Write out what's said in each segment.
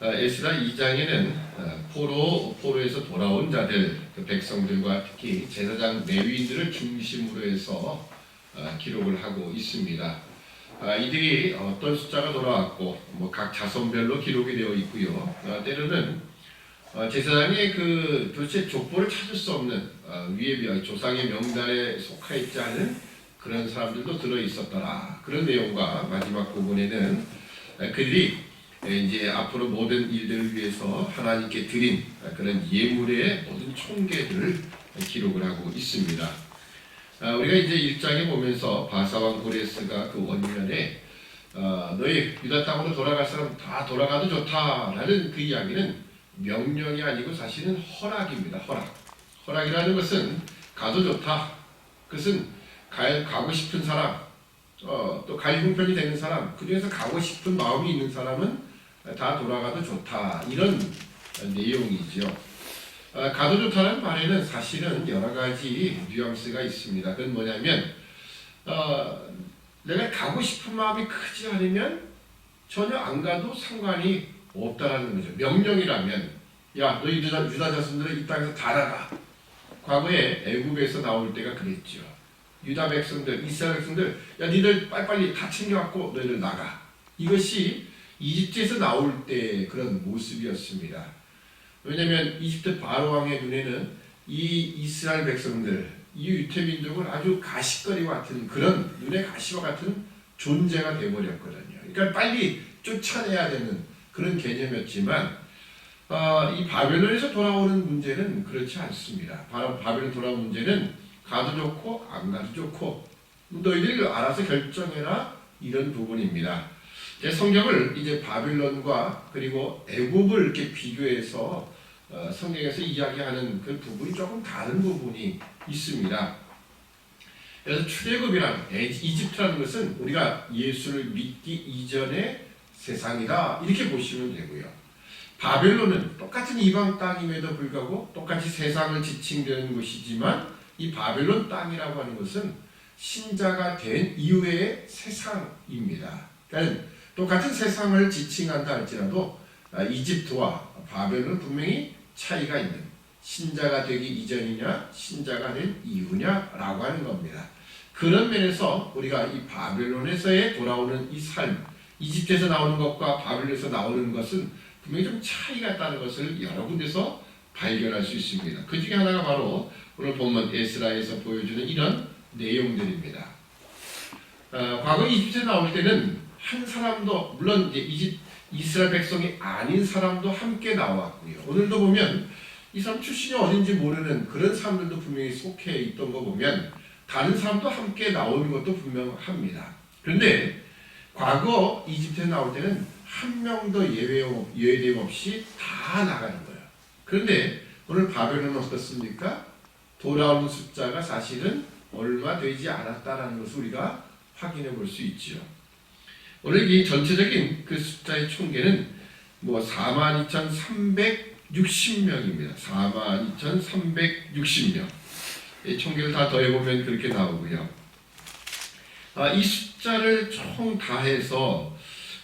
에스라 2장에는 포로에서 돌아온 자들, 그 백성들과 특히 제사장 레위인들을 중심으로 해서 기록을 하고 있습니다. 이들이 어떤 숫자가 돌아왔고 각 자손별로 기록이 되어 있고요. 때로는 제사장의 그 도대체 족보를 찾을 수 없는 위에 조상의 명단에 속하 있지 않은 그런 사람들도 들어 있었더라. 그런 내용과 마지막 부분에는 그들이 이제 앞으로 모든 일들을 위해서 하나님께 드린 그런 예물의 모든 총계들을 기록을 하고 있습니다. 우리가 이제 1장에 보면서 바사왕 고레스가 그 원년에 너희 유다 땅으로 돌아갈 사람 다 돌아가도 좋다라는 그 이야기는 명령이 아니고 사실은 허락입니다. 허락이라는 것은 가도 좋다. 그것은 가고 싶은 사람, 또 갈 형편이 되는 사람, 그 중에서 가고 싶은 마음이 있는 사람은 다 돌아가도 좋다. 이런 내용이죠. 가도 좋다는 말에는 사실은 여러 가지 뉘앙스가 있습니다. 그건 뭐냐면 내가 가고 싶은 마음이 크지 않으면 전혀 안 가도 상관이 없다라는 거죠. 명령이라면 야, 너 유다 자손들은 이 땅에서 다 나가. 과거에 애굽에서 나올 때가 그랬죠. 유다 백성들, 이스라엘 백성들, 야, 니들 빨리빨리 다 챙겨갖고 너희들 나가. 이것이 이집트에서 나올 때 그런 모습이었습니다. 왜냐하면 이집트 바로 왕의 눈에는 이 이스라엘 백성들, 이 유태민족은 아주 가시거리와 같은 그런 눈의 가시와 같은 존재가 되어버렸거든요. 그러니까 빨리 쫓아내야 되는 그런 개념이었지만 이 바벨론에서 돌아오는 문제는 그렇지 않습니다. 바벨론 돌아오는 문제는 가도 좋고 안 가도 좋고 너희들이 알아서 결정해라 이런 부분입니다. 성경을 이제 바빌론과 그리고 애굽을 이렇게 비교해서 성경에서 이야기하는 그 부분이 조금 다른 부분이 있습니다. 그래서 출애굽이란 이집트라는 것은 우리가 예수를 믿기 이전의 세상이다 이렇게 보시면 되고요. 바벨론은 똑같은 이방 땅임에도 불구하고 똑같이 세상을 지칭되는 곳이지만 이 바벨론 땅이라고 하는 것은 신자가 된 이후의 세상입니다. 그러니까 똑같은 세상을 지칭한다 할지라도 이집트와 바벨론은 분명히 차이가 있는 신자가 되기 이전이냐 신자가 된 이후냐라고 하는 겁니다. 그런 면에서 우리가 이 바벨론에서의 돌아오는 이 삶, 이집트에서 나오는 것과 바벨론에서 나오는 것은 분명히 좀 차이가 있다는 것을 여러 군데서 발견할 수 있습니다. 그 중에 하나가 바로 오늘 본문 에스라에서 보여주는 이런 내용들입니다. 과거 이집트에 나올 때는 한 사람도 물론 이제 이스라엘 백성이 아닌 사람도 함께 나왔고요. 오늘도 보면 이 사람 출신이 어딘지 모르는 그런 사람들도 분명히 속해 있던 거 보면 다른 사람도 함께 나오는 것도 분명합니다. 그런데 과거 이집트에 나올 때는 한 명도 예외됨 없이 다 나가는 거예요. 그런데 오늘 바벨론은 어떻습니까? 돌아오는 숫자가 사실은 얼마 되지 않았다라는 것을 우리가 확인해 볼 수 있죠. 오늘 이 전체적인 그 숫자의 총계는 42,360명입니다. 42,360명. 총계를 다 더해보면 그렇게 나오고요. 이 숫자를 총 다 해서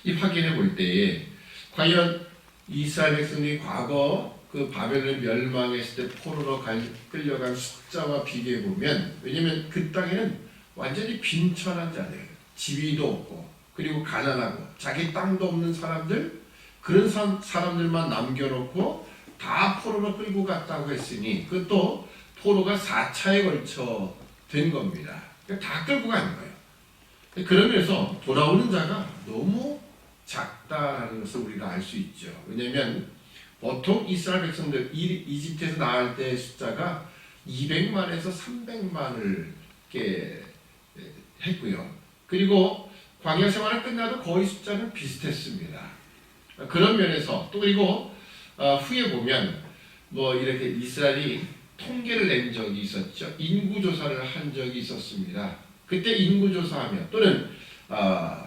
확인해 볼 때에 과연 이스라엘 백성이 과거 그 바벨론 멸망했을 때 포로로 끌려간 숫자와 비교해 보면 왜냐면 그 땅에는 완전히 빈천한 자들, 지위도 없고 그리고 가난하고 자기 땅도 없는 사람들 그런 사람들만 남겨놓고 다 포로로 끌고 갔다고 했으니 그것도 포로가 4차에 걸쳐 된 겁니다. 그러니까 다 끌고 가는 거예요. 그러면서 돌아오는 자가 너무 작다라는 것을 우리가 알 수 있죠. 왜냐하면 보통 이스라엘 백성들 이집트에서 나갈 때 숫자가 200만에서 300만을 했고요. 그리고 광야 생활을 끝나도 거의 숫자는 비슷했습니다. 그런 면에서 또 그리고 후에 보면 이렇게 이스라엘이 통계를 낸 적이 있었죠. 인구조사를 한 적이 있었습니다. 그때 인구조사하면 또는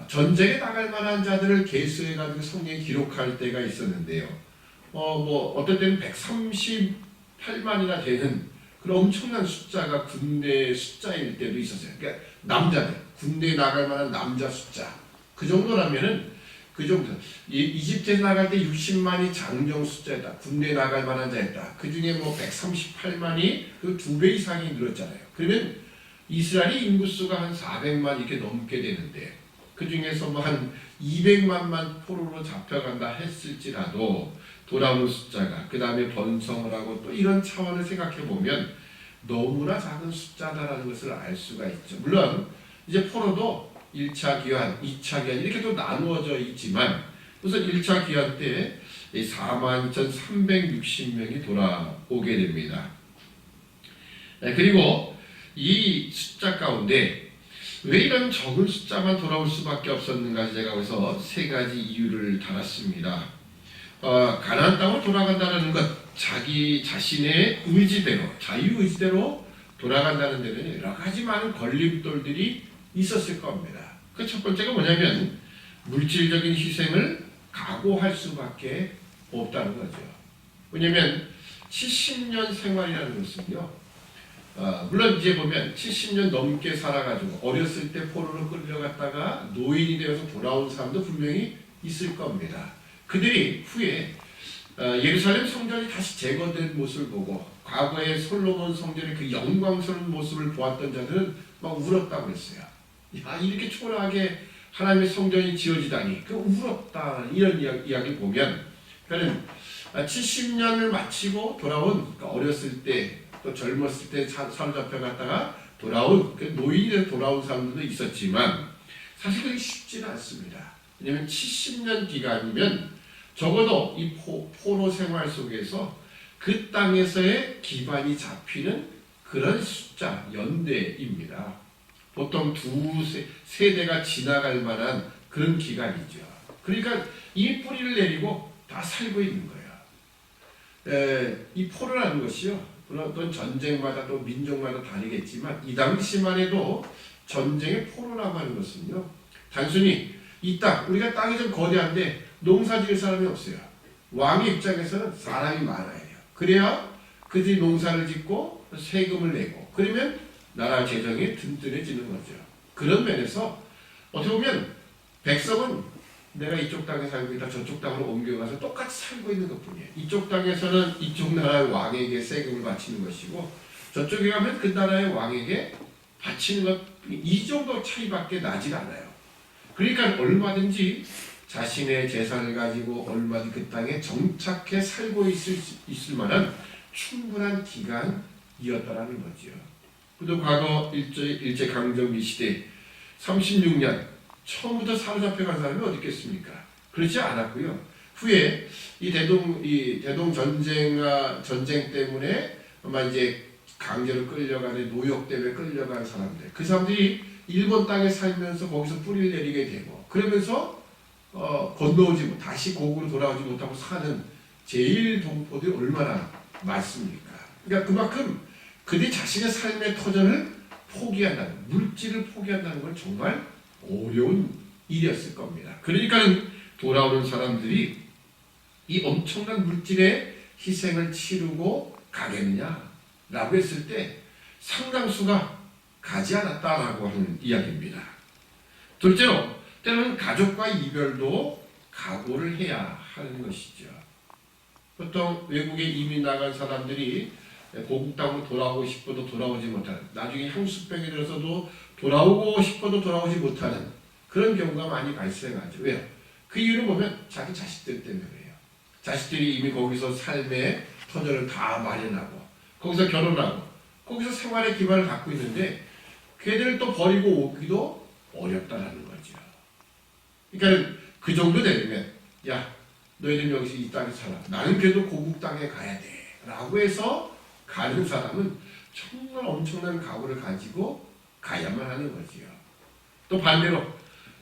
전쟁에 나갈 만한 자들을 계수해가지고 성경에 기록할 때가 있었는데요. 어떨 때는 138만이나 되는 그런 엄청난 숫자가 군대 숫자일 때도 있었어요. 그러니까 남자들, 군대에 나갈 만한 남자 숫자. 그 정도라면은 그 정도. 이집트에서 나갈 때 60만이 장정 숫자였다. 군대 나갈 만한 자였다. 그 중에 뭐 138만이 그 2배 이상이 늘었잖아요. 그러면 이스라엘의 인구수가 한 400만 이렇게 넘게 되는데 그 중에서 뭐 한 200만만 포로로 잡혀간다 했을지라도 돌아오는 숫자가 그 다음에 번성을 하고 또 이런 차원을 생각해 보면 너무나 작은 숫자다라는 것을 알 수가 있죠. 물론 이제 포로도 1차 기환, 2차 기환 이렇게 또 나누어져 있지만 우선 1차 기환 때 42,360명이 돌아오게 됩니다. 그리고 이 숫자 가운데 왜 이런 적은 숫자만 돌아올 수밖에 없었는가 제가 그래서 세 가지 이유를 달았습니다. 가나안 땅으로 돌아간다는 것, 자기 자신의 의지대로, 자유의지대로 돌아간다는 데는 여러 가지 많은 걸림돌들이 있었을 겁니다. 그 첫 번째가 뭐냐면 물질적인 희생을 각오할 수밖에 없다는 거죠. 왜냐하면 70년 생활이라는 것은요. 물론 이제 보면 70년 넘게 살아가지고 어렸을 때 포로로 끌려갔다가 노인이 되어서 돌아온 사람도 분명히 있을 겁니다. 그들이 후에 예루살렘 성전이 다시 재건된 모습을 보고 과거의 솔로몬 성전의 그 영광스러운 모습을 보았던 자들은 막 울었다고 했어요. 야, 이렇게 초라하게 하나님의 성전이 지어지다니 그 울었다 이런 이야기 보면 그러니까 70년을 마치고 돌아온 그러니까 어렸을 때 또 젊었을 때 사로잡혀갔다가 돌아온 그 노인이 돼서 돌아온 사람들도 있었지만 사실 그게 쉽지는 않습니다. 왜냐하면 70년 기간이면 적어도 이 포로 생활 속에서 그 땅에서의 기반이 잡히는 그런 숫자, 연대입니다. 보통 세대가 지나갈 만한 그런 기간이죠. 그러니까 이 뿌리를 내리고 다 살고 있는 거예요. 이 포로라는 것이요. 물론 어떤 전쟁마다 또 민족마다 다르겠지만 이 당시만 해도 전쟁의 포로라고 하는 것은요. 단순히 이 땅, 우리가 땅이 좀 거대한데 농사 지을 사람이 없어요. 왕의 입장에서는 사람이 많아야 돼요. 그래야 그들이 농사를 짓고 세금을 내고 그러면 나라 재정이 든든해지는 거죠. 그런 면에서 어떻게 보면 백성은 내가 이쪽 땅에 살고 있다 저쪽 땅으로 옮겨가서 똑같이 살고 있는 것뿐이에요. 이쪽 땅에서는 이쪽 나라의 왕에게 세금을 바치는 것이고 저쪽에 가면 그 나라의 왕에게 바치는 것 이 정도 차이밖에 나질 않아요. 그러니까 얼마든지 자신의 재산을 가지고 얼마든지 그 땅에 정착해 살고 있을 만한 충분한 기간이었다라는 거죠. 그래도 과거 일제강점기 시대 36년 처음부터 사로잡혀간 사람이 어디 있겠습니까? 그렇지 않았고요. 후에 이 대동 전쟁 때문에 아마 이제 강제로 끌려가는 노역 때문에 끌려간 사람들, 그 사람들이 일본 땅에 살면서 거기서 뿌리를 내리게 되고 그러면서 다시 고국으로 돌아오지 못하고 사는 제일 동포들이 얼마나 많습니까? 그러니까 그만큼 그들이 자신의 삶의 터전을 포기한다는, 물질을 포기한다는 건 정말 어려운 일이었을 겁니다. 그러니까 돌아오는 사람들이 이 엄청난 물질의 희생을 치르고 가겠느냐라고 했을 때 상당수가 가지 않았다라고 하는 이야기입니다. 둘째로 때로는 가족과 이별도 각오를 해야 하는 것이죠. 보통 외국에 이민 나간 사람들이 고국 땅으로 돌아오고 싶어도 돌아오지 못하는, 나중에 향수병이 들어서도 돌아오고 싶어도 돌아오지 못하는 그런 경우가 많이 발생하죠. 왜요? 그 이유를 보면 자기 자식들 때문에 그래요. 자식들이 이미 거기서 삶의 터전을 다 마련하고 거기서 결혼하고 거기서 생활의 기반을 갖고 있는데 걔들을 또 버리고 오기도 어렵다라는 거죠. 그러니까 그 정도 되면 야, 너희들 여기서 이 땅에 살아. 나는 그래도 고국 땅에 가야 돼. 라고 해서 가는 사람은 정말 엄청난 각오를 가지고 가야만 하는 거지요. 또 반대로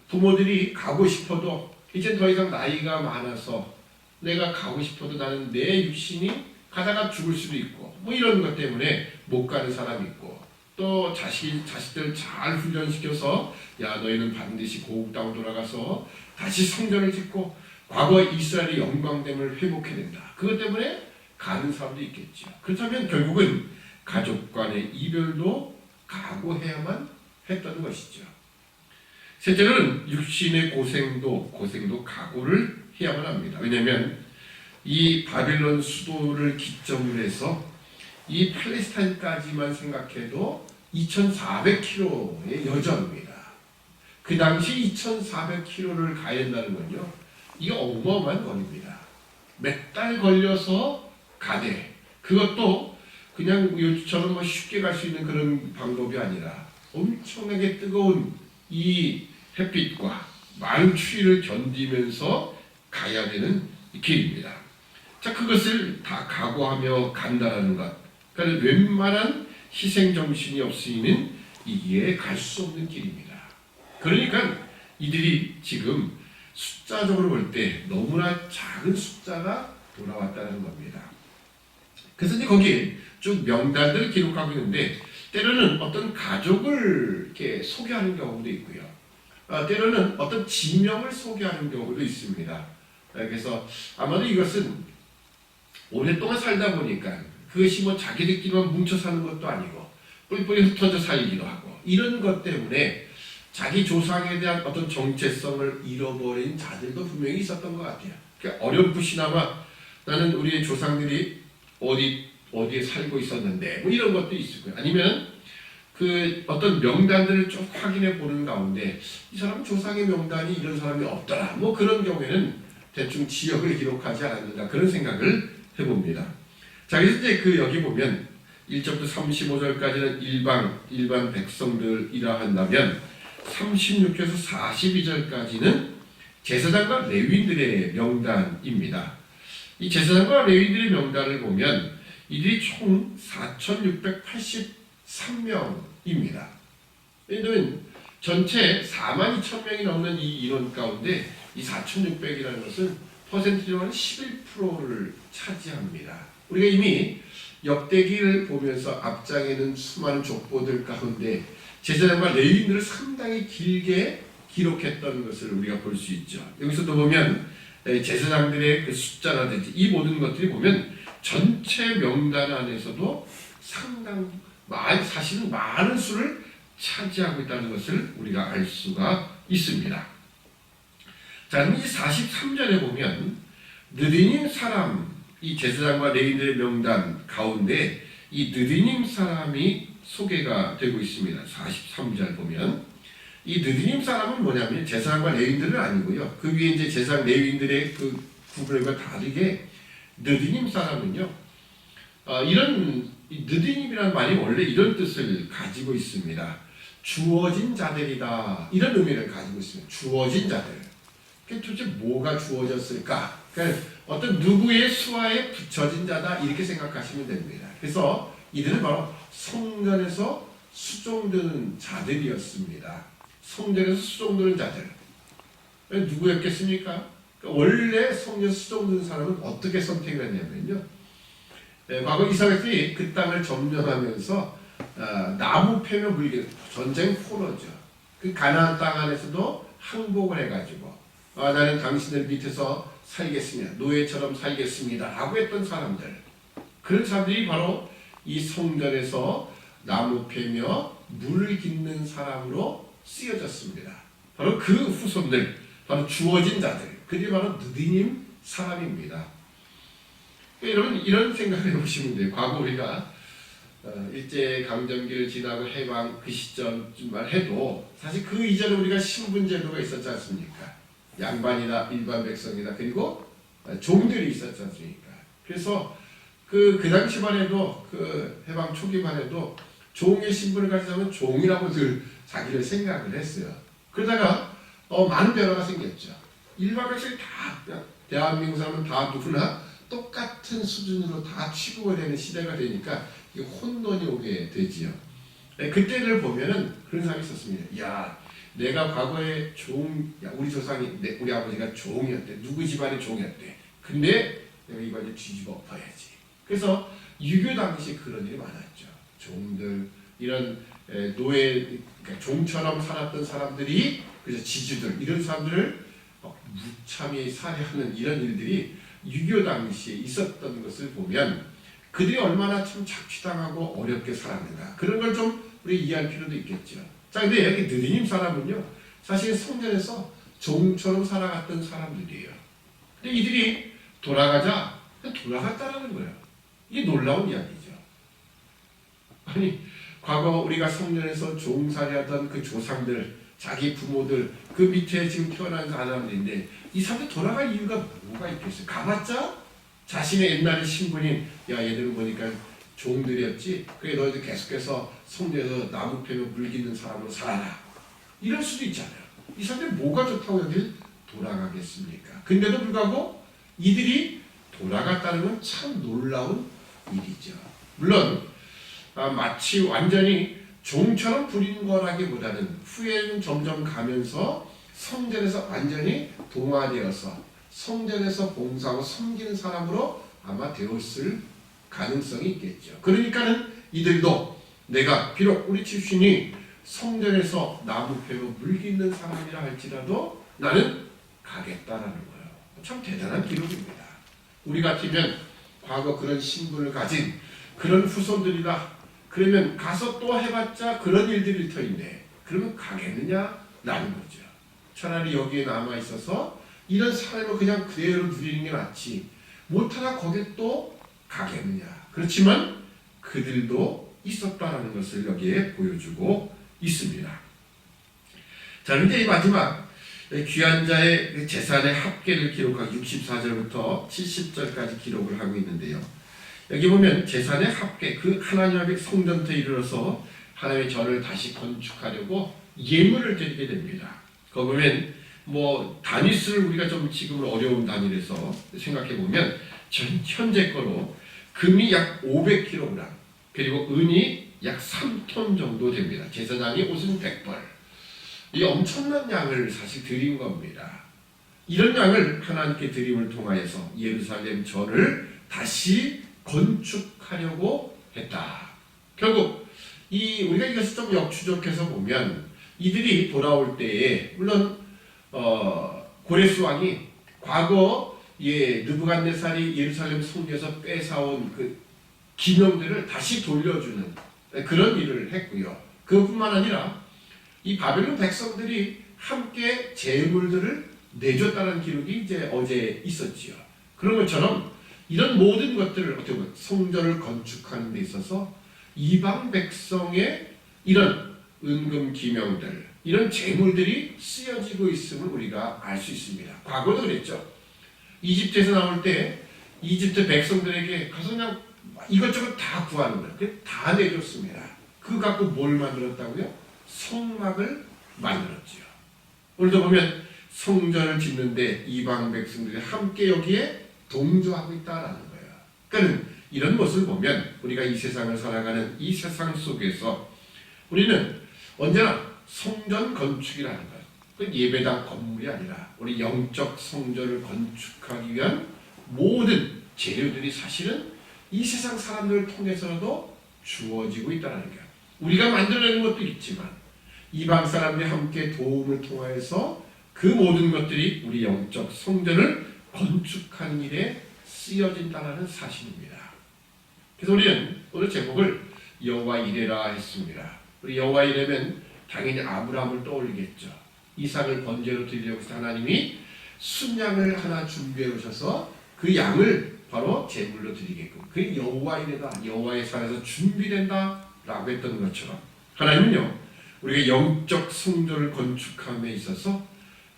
부모들이 가고 싶어도 이제 더 이상 나이가 많아서 내가 가고 싶어도 나는 내 육신이 가다가 죽을 수도 있고 뭐 이런 것 때문에 못 가는 사람이 있고 또 자식들 잘 훈련시켜서 야 너희는 반드시 고국 땅으로 돌아가서 다시 성전을 짓고 과거 이스라엘의 영광됨을 회복해야 된다. 그것 때문에 가는 사람도 있겠죠. 그렇다면 결국은 가족 간의 이별도 각오해야만 했던 것이죠. 셋째로는 육신의 고생도 각오를 해야만 합니다. 왜냐하면 이 바벨론 수도를 기점으로 해서 이 팔레스타인까지만 생각해도 2,400km의 여정입니다. 그 당시 2,400km를 가야 된다는 건요, 이게 어마어마한 거리입니다. 몇 달 걸려서 가되, 그것도 그냥 요즘처럼 뭐 쉽게 갈 수 있는 그런 방법이 아니라 엄청나게 뜨거운 이 햇빛과 많은 추위를 견디면서 가야 되는 길입니다. 자, 그것을 다 각오하며 간다라는 것. 그러니까 웬만한 희생 정신이 없으면 이게 갈 수 없는 길입니다. 그러니까 이들이 지금 숫자적으로 볼 때 너무나 작은 숫자가 돌아왔다는 겁니다. 그래서 이제 거기에 쭉 명단들을 기록하고 있는데, 때로는 어떤 가족을 이렇게 소개하는 경우도 있고요. 때로는 어떤 지명을 소개하는 경우도 있습니다. 그래서 아마도 이것은 오랫동안 살다 보니까 그것이 뭐 자기들끼리만 뭉쳐 사는 것도 아니고 뿔뿔이 흩어져 살기도 하고, 이런 것 때문에 자기 조상에 대한 어떤 정체성을 잃어버린 자들도 분명히 있었던 것 같아요. 그러니까 어렴풋이나마 나는 우리 조상들이 어디에 살고 있었는데 뭐 이런 것도 있을 거예요. 아니면 그 어떤 명단들을 쭉 확인해 보는 가운데 이 사람 조상의 명단이 이런 사람이 없더라, 뭐 그런 경우에는 대충 지역을 기록하지 않았는가, 그런 생각을 해봅니다. 자, 그래서 이제 그 여기 보면 1절부터 35절까지는 일반 백성들이라 한다면 36절에서 42절까지는 제사장과 레위인들의 명단입니다. 이 제사장과 레위인들의 명단을 보면 이들이 총 4,683명입니다. 왜냐하면 전체 42,000명이 넘는 이 인원 가운데 이 4,600이라는 것은 퍼센트적으로 11%를 차지합니다. 우리가 이미 역대기를 보면서 앞장에는 수많은 족보들 가운데 제사장과 레위인들을 상당히 길게 기록했던 것을 우리가 볼 수 있죠. 여기서도 보면 제사장들의 그 숫자라든지 이 모든 것들이 보면 전체 명단 안에서도 사실은 많은 수를 차지하고 있다는 것을 우리가 알 수가 있습니다. 자, 그럼 이 43절에 보면 느디님 사람, 이 제사장과 레위인들의 명단 가운데 이 느디님 사람이 소개가 되고 있습니다. 43절 보면 이 느디님 사람은 뭐냐면 제사장과 레위인들은 아니고요. 그 위에 이제 제사장 레위인들의 그 구분과 다르게 느디님 사람은요. 이런 느디님이라는 말이 원래 이런 뜻을 가지고 있습니다. 주어진 자들이다, 이런 의미를 가지고 있습니다. 주어진 자들. 도대체 뭐가 주어졌을까? 그러니까 어떤 누구의 수하에 붙여진 자다, 이렇게 생각하시면 됩니다. 그래서 이들은 바로 성전에서 수종드는 자들이었습니다. 성전에서 수종드는 자들. 누구였겠습니까? 원래 성전 수종드는 사람은 어떻게 선택을 했냐면요. 과거 이스라엘이 그 땅을 점령하면서 나무 패며 물게, 전쟁 포로죠. 그 가나안 땅 안에서도 항복을 해가지고 나는 당신들 밑에서 살겠습니다, 노예처럼 살겠습니다 라고 했던 사람들, 그런 사람들이 바로 이 성전에서 나무 패며 물을 깃는 사람으로 쓰여졌습니다. 바로 그 후손들, 바로 주어진 자들, 그들이 바로 느디님 사람입니다. 여러분 이런 생각을 해보시면 돼요. 과거 우리가 일제강점기를 지나고 해방 그 시점만 해도 사실 그 이전에 우리가 신분제도가 있었지 않습니까? 양반이나 일반 백성이나 그리고 종들이 있었지 않습니까? 그래서 그 당시만 해도 그 해방 초기만 해도 종의 신분을 가지자면 종이라고들 자기를 생각을 했어요. 그러다가 많은 변화가 생겼죠. 일반 백성이 다, 대한민국 사람은 다 누구나 똑같은 수준으로 다 취급을 되는 시대가 되니까 혼돈이 오게 되지요. 그때를 보면은 그런 사람이 있었습니다. 야, 내가 과거에 우리 조상이, 우리 아버지가 종이었대. 누구 집안의 종이었대. 근데 내가 이번에 뒤집어 엎어야지. 그래서 유교 당시 그런 일이 많았죠. 종들, 이런 노예, 그러니까 종처럼 살았던 사람들이, 그래서 지주들, 이런 사람들을 무참히 살해하는 이런 일들이 유교 당시에 있었던 것을 보면 그들이 얼마나 참 착취당하고 어렵게 살았는가, 그런 걸 좀 우리 이해할 필요도 있겠죠. 자, 근데 여기 느디님 사람은요, 사실 성전에서 종처럼 살아갔던 사람들이에요. 근데 이들이 돌아가자 돌아갔다라는 거예요. 이게 놀라운 이야기죠. 아니 과거 우리가 성전에서 종살이하던 그 조상들, 자기 부모들, 그 밑에 지금 태어난 사람들인데 이 사람들 돌아갈 이유가 뭐가 있겠어요? 가봤자 자신의 옛날의 신분인 야 얘들은 보니까 종들이었지. 그래 너희들 계속해서 성전에서 나무 패며 물기는 사람으로 살아라. 이럴 수도 있잖아요. 이 사람들 뭐가 좋다고 여길 돌아가겠습니까? 근데도 불구하고 이들이 돌아갔다는 건 참 놀라운 일이죠. 물론 마치 완전히 종처럼 부리는 거라기보다는 후에는 점점 가면서 성전에서 완전히 동화되어서 성전에서 봉사하고 섬기는 사람으로 아마 되었을 가능성이 있겠죠. 그러니까는 이들도 내가 비록 우리 출신이 성전에서 나무 패고 물기 있는 사람이라 할지라도 나는 가겠다라는 거예요. 참 대단한 기록입니다. 우리 같으면 과거 그런 신분을 가진 그런 후손들이다. 그러면 가서 또 해봤자 그런 일들일 터인데 그러면 가겠느냐? 라는 거죠. 차라리 여기에 남아있어서 이런 삶을 그냥 그대로 누리는 게 낫지 못하다 거기에 또 가겠느냐. 그렇지만 그들도 있었다라는 것을 여기에 보여주고 있습니다. 자, 그런데 이 마지막 귀한 자의 재산의 합계를 기록하고 64절부터 70절까지 기록을 하고 있는데요. 여기 보면 재산의 합계, 그 하나님 앞에 성전터에 이르러서 하나님의 전을 다시 건축하려고 예물을 드리게 됩니다. 거기 보면 단위수를 우리가 좀 지금은 어려운 단위에서 생각해 보면 현재 거로 금이 약 500kg 그리고 은이 약 3톤 정도 됩니다. 제사장이 옷은 100벌. 이 엄청난 양을 사실 드린 겁니다. 이런 양을 하나님께 드림을 통하여서 예루살렘 전을 다시 건축하려고 했다. 결국 우리가 이것을 좀 역추적해서 보면 이들이 돌아올 때에 물론 고레스 왕이 과거 느부갓네살이 예루살렘 성전에서 뺏어온 그 기명들을 다시 돌려주는 그런 일을 했고요. 그뿐만 아니라 이 바벨론 백성들이 함께 제물들을 내줬다는 기록이 이제 어제 있었지요. 그런 것처럼 이런 모든 것들을 어떻게 보면 성전을 건축하는 데 있어서 이방 백성의 이런 은금 기명들, 이런 제물들이 쓰여지고 있음을 우리가 알 수 있습니다. 과거도 그랬죠. 이집트에서 나올 때 이집트 백성들에게 가서 그냥 이것저것 다 구하는 거예요. 다 내줬습니다. 그거 갖고 뭘 만들었다고요? 성막을 만들었지요. 오늘도 보면 성전을 짓는데 이방 백성들이 함께 여기에 동조하고 있다라는 거예요. 그러니까 이런 모습을 보면 우리가 이 세상을 살아가는 이 세상 속에서 우리는 언제나 성전 건축이라는 것, 그 예배당 건물이 아니라 우리 영적 성전을 건축하기 위한 모든 재료들이 사실은 이 세상 사람들을 통해서라도 주어지고 있다는 거예요. 우리가 만들어내는 것도 있지만 이방 사람들이 함께 도움을 통하여서 그 모든 것들이 우리 영적 성전을 건축하는 일에 쓰여진다는 사실입니다. 그래서 우리는 오늘 제목을 여호와 이레라 했습니다. 우리 여호와 이레면 당연히 아브라함을 떠올리겠죠. 이삭을 번제로 드리려고 해서 하나님이 순양을 하나 준비해 오셔서 그 양을 바로 제물로 드리게끔, 그게 여호와 이레다, 여호와의 산에서 준비된다 라고 했던 것처럼 하나님은요 우리가 영적 성전을 건축함에 있어서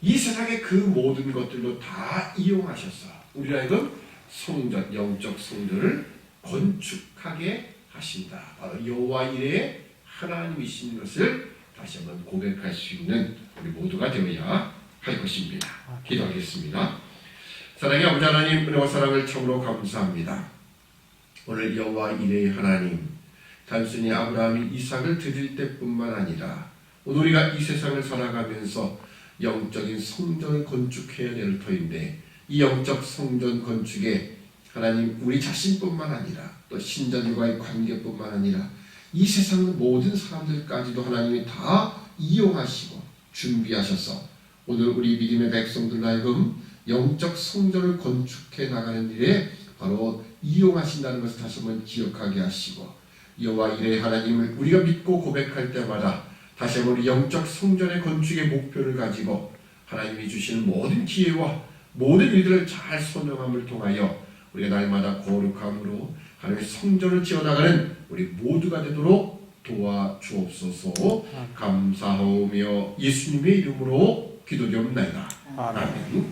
이 세상의 그 모든 것들로 다 이용하셔서 우리가 이건 성전, 영적 성전을 건축하게 하신다. 바로 여호와 이레의 하나님이신 것을 다시 한번 고백할 수 있는 우리 모두가 되어야 할 것입니다. 기도하겠습니다. 사랑의 아버지 하나님, 은혜와 사랑을 참으로 감사합니다. 오늘 여호와 이레의 하나님, 단순히 아브라함이 이삭을 드릴 때뿐만 아니라 오늘 우리가 이 세상을 살아가면서 영적인 성전을 건축해야 될 터인데 이 영적 성전 건축에 하나님 우리 자신뿐만 아니라 또 신자들과의 관계뿐만 아니라 이 세상 모든 사람들까지도 하나님이 다 이용하시고 준비하셔서 오늘 우리 믿음의 백성들로 하여금 영적 성전을 건축해 나가는 일에 바로 이용하신다는 것을 다시 한번 기억하게 하시고 여호와 이레 하나님을 우리가 믿고 고백할 때마다 다시 한번 우리 영적 성전의 건축의 목표를 가지고 하나님이 주시는 모든 기회와 모든 일들을 잘 선용함을 통하여 우리가 날마다 거룩함으로 하나님의 성전을 지어나가는 우리 모두가 되도록 도와주옵소서. 감사하오며 예수님의 이름으로 기도드리옵나이다. 아멘.